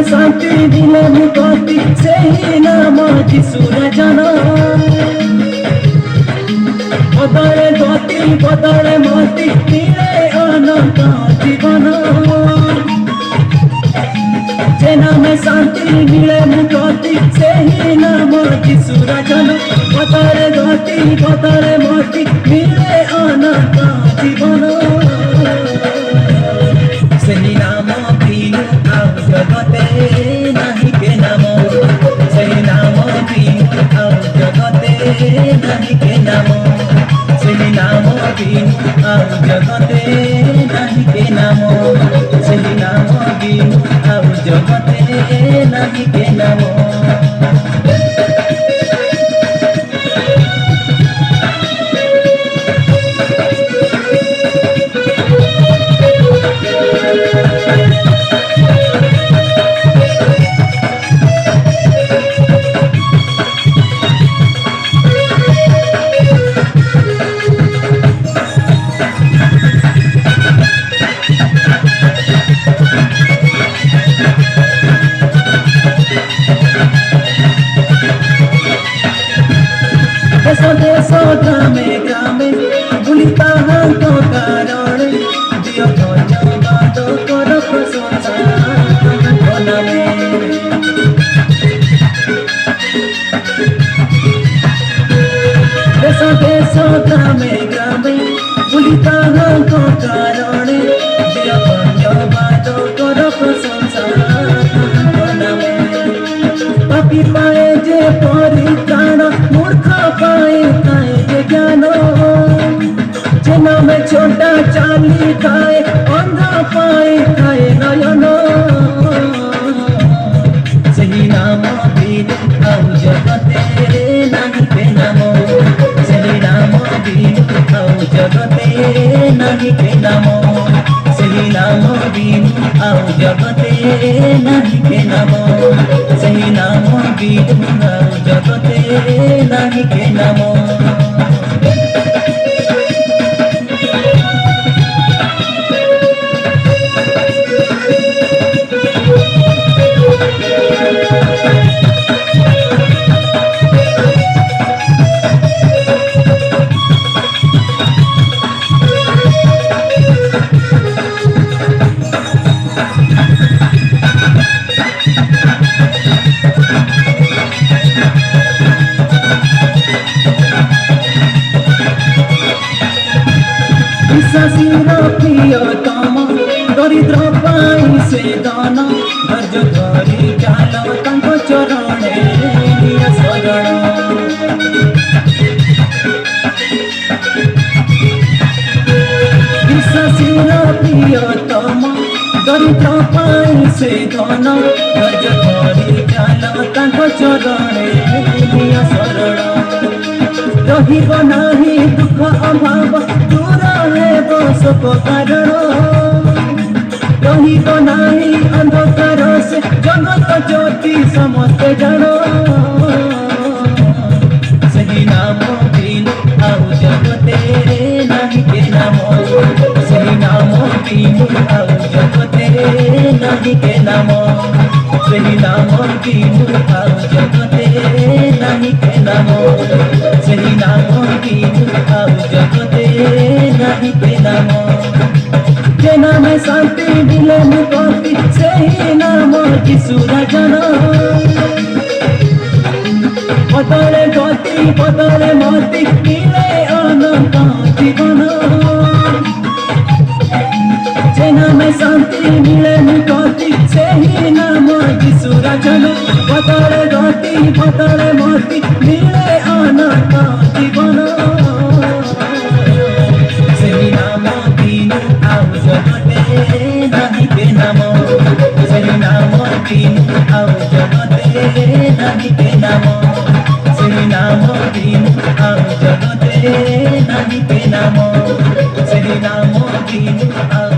शांति दिले मुक्ति से ही नाम जिसुर जन बदले गति बदले मति मिले अनंत जीवन जे नाम शांति मिले मुक्ति से ही नाम जिसुर जन बदले गति बदले मति मिले अनंत जीवन सही नाम बिनु आउ जगते नहीं के नाम सही नाम बिनु आउ जगते नहीं के नाम सही नाम बिनु आउ जगते नहीं के नाम सही नाम बिनु आउ जगते नहीं के नाम देश ग्रामे ग्रामे बुलिता हाथ कारण दियो धन्यवाद कर प्रशंसा नामे देश देश ग्रामे ग्रामे बुलिता हाथ कारण दियो धन्यवाद कर प्रशंसा नामे पापी पाए जे परित्राण मूर्ख पाए खाए जे ज्ञान जे नाम छोटा चाली खाए अंधा पाए खाए नयन सही नाम बिनु आउ जगते नहीं के नाम सही नाम बिनु आउ जगते नहीं के नाम सही नाम बिनु आउ जगते नहीं के नाम सही नाम बिनु आउ जगते नहीं के नाम प्रियतम दरिद्र पाई से दान धैर्य धरी चाल तांको चरणे निज शरण विश्वासीर प्रियतम दरिद्र पाई से दान धैर्य धरी चाल तांको चरणे निज शरण रहिब नाही दुख अभाव दूर हेब शोक कारण रहिब नाही अंधकार से जगत ज्योति समस्ते जन सही नाम बिनु आउ जगते नहीं के नाम सही नाम बिनु आउ जगते नहीं के नाम सही नाम बिनु आउ जगते नहीं के नाम सही नाम बिनु आउ जगते नहीं के नाम जे नाम शांति दिले मुक्ति से ही नाम जिसुर जन बदले गति बदले मति मिले अनंत जीवन जे नाम शांति मिले मुक्ति से ही नाम जिसुर जन बदले गति बदले मति मिले अनंत जीवन सही नाम बिनु आउ जगते नहीं के नाम सही नाम बिनु आउ जगते नहीं के नाम सही नाम बिनु आउ जगते नहीं के नाम सही नाम बिनु आउ